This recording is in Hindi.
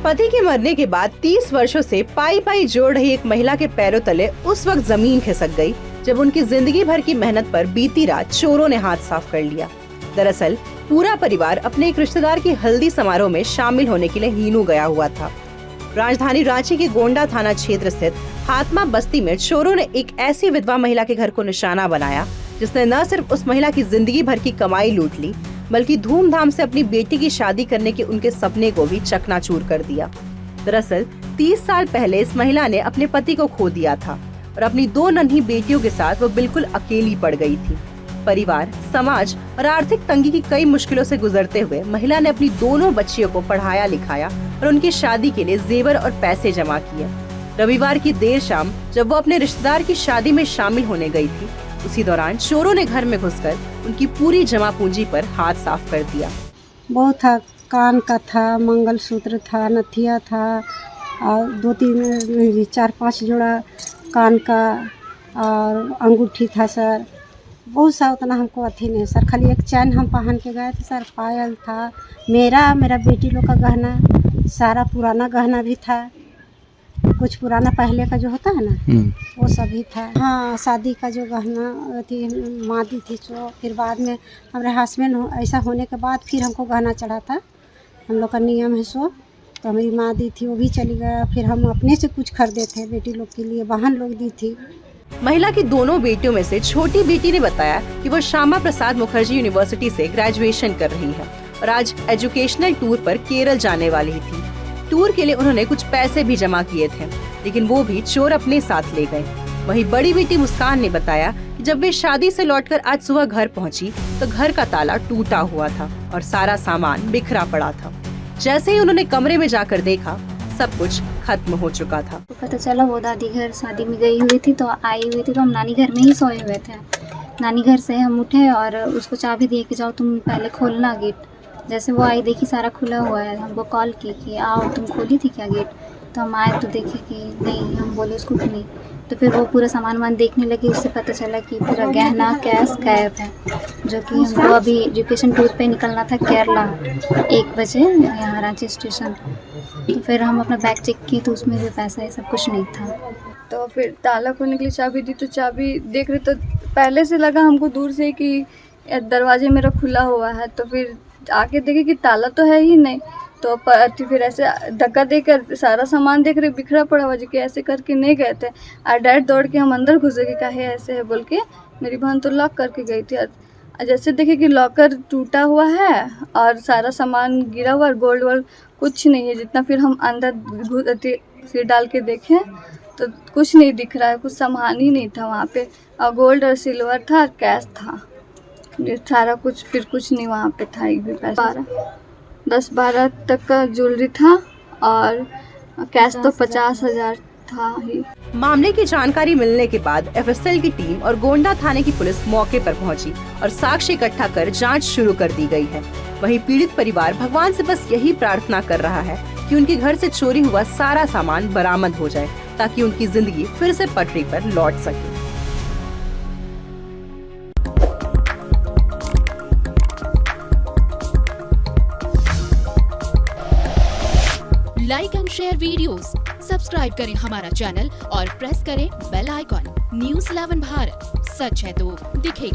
पति के मरने के बाद 30 वर्षों से पाई पाई जोड़ रही एक महिला के पैरों तले उस वक्त जमीन खिसक गई जब उनकी जिंदगी भर की मेहनत पर बीती रात चोरों ने हाथ साफ कर लिया। दरअसल पूरा परिवार अपने एक रिश्तेदार की हल्दी समारोह में शामिल होने के लिए हीनू गया हुआ था। राजधानी रांची के गोंडा थाना क्षेत्र स्थित हातमा बस्ती में चोरों ने एक ऐसी विधवा महिला के घर को निशाना बनाया जिसने न सिर्फ उस महिला की जिंदगी भर की कमाई लूट ली बल्कि धूमधाम से अपनी बेटी की शादी करने के उनके सपने को भी चकनाचूर कर दिया। दरअसल 30 साल पहले इस महिला ने अपने पति को खो दिया था और अपनी 2 नन्ही बेटियों के साथ वो बिल्कुल अकेली पड़ गई थी। परिवार, समाज और आर्थिक तंगी की कई मुश्किलों से गुजरते हुए महिला ने अपनी दोनों बच्चियों को पढ़ाया लिखाया और उनकी शादी के लिए जेवर और पैसे जमा किए। रविवार की देर शाम जब वो अपने रिश्तेदार की शादी में शामिल होने गई थी, उसी दौरान चोरों ने घर में घुसकर उनकी पूरी जमा पूंजी पर हाथ साफ कर दिया। बहुत था, कान का था, मंगलसूत्र था, नथिया था और 2-3 4-5 जोड़ा कान का और अंगूठी था सर। बहुत सा उतना हमको अथी नहीं सर, खाली एक चैन हम पहन के गए थे सर। पायल था, मेरा बेटी लोग का गहना, सारा पुराना गहना भी था, कुछ पुराना पहले का जो होता है ना वो सभी था। हाँ, शादी का जो गहना थी माँ दी थी जो, फिर बाद में हमारे हस्बैंड ऐसा होने के बाद फिर हमको गहना चढ़ा था। हम लोग का नियम है सो, तो हमारी माँ दी थी वो भी चली गया। फिर हम अपने से कुछ खरीदे थे बेटी लोग के लिए, बहन लोग दी थी। महिला की दोनों बेटियों में से छोटी बेटी ने बताया कि वो श्यामा प्रसाद मुखर्जी यूनिवर्सिटी से ग्रेजुएशन कर रही है और आज एजुकेशनल टूर पर केरल जाने वाली थी। टूर के लिए उन्होंने कुछ पैसे भी जमा किए थे, लेकिन वो भी चोर अपने साथ ले गए। वहीं बड़ी बेटी मुस्कान ने बताया कि जब वे शादी से लौटकर आज सुबह घर पहुंची तो घर का ताला टूटा हुआ था और सारा सामान बिखरा पड़ा था। जैसे ही उन्होंने कमरे में जाकर देखा, सब कुछ खत्म हो चुका था। तो पता चला वो दादी घर शादी में गई हुई थी, तो आई हुई थी, तो हम नानी घर में ही सोए हुए थे। नानी घर से हम उठे और उसको चाबी दे के जाओ तुम पहले खोलना गेट। जैसे वो आई देखी सारा खुला हुआ है, हमको कॉल की कि आओ, तुम खोली थी क्या गेट? तो हम आए तो देखे कि नहीं, हम बोले उसको कि नहीं। तो फिर वो पूरा सामान देखने लगी, उससे पता चला कि पूरा गहना कैश गायब है, जो कि हमको अभी एजुकेशन टूर पे निकलना था केरला 1 बजे यहाँ रांची स्टेशन। तो फिर हम अपना बैग चेक किए तो उसमें भी पैसा सब कुछ नहीं था। तो फिर ताला खोलने के लिए चाबी दी, तो चाबी देख रहे तो पहले से लगा हमको दूर से कि दरवाजे मेरा खुला हुआ है। तो फिर आके देखे कि ताला तो है ही नहीं। तो फिर ऐसे धक्का देकर सारा सामान देख रहे बिखरा पड़ा हुआ, जो कि ऐसे करके नहीं गए थे। और डायरेक्ट दौड़ के हम अंदर घुसे कि काहे ऐसे है बोल के। मेरी बहन तो लॉक करके गई थी। जैसे देखे कि लॉकर टूटा हुआ है और सारा सामान गिरा हुआ, गोल्ड वोल्ड कुछ नहीं है। जितना फिर हम अंदर सिर डाल के देखें तो कुछ नहीं दिख रहा है, कुछ सामान ही नहीं था वहाँ पे। और गोल्ड और सिल्वर था, कैश था, सारा कुछ। फिर कुछ नहीं वहाँ पे था, एक भी पैसा। 10-12 तक का ज्वेलरी था और कैश तो 50,000 था ही। मामले की जानकारी मिलने के बाद एफएसएल की टीम और गोंडा थाने की पुलिस मौके पर पहुंची और साक्ष्य इकट्ठा कर जांच शुरू कर दी गई है। वहीं पीड़ित परिवार भगवान से बस यही प्रार्थना कर रहा है कि उनके घर से चोरी हुआ सारा सामान बरामद हो जाए ताकि उनकी जिंदगी फिर से पटरी पर लौट सके। Like and share videos, subscribe करें हमारा चैनल और प्रेस करें बेल आइकॉन। News 11 भारत, सच है तो दिखेगा।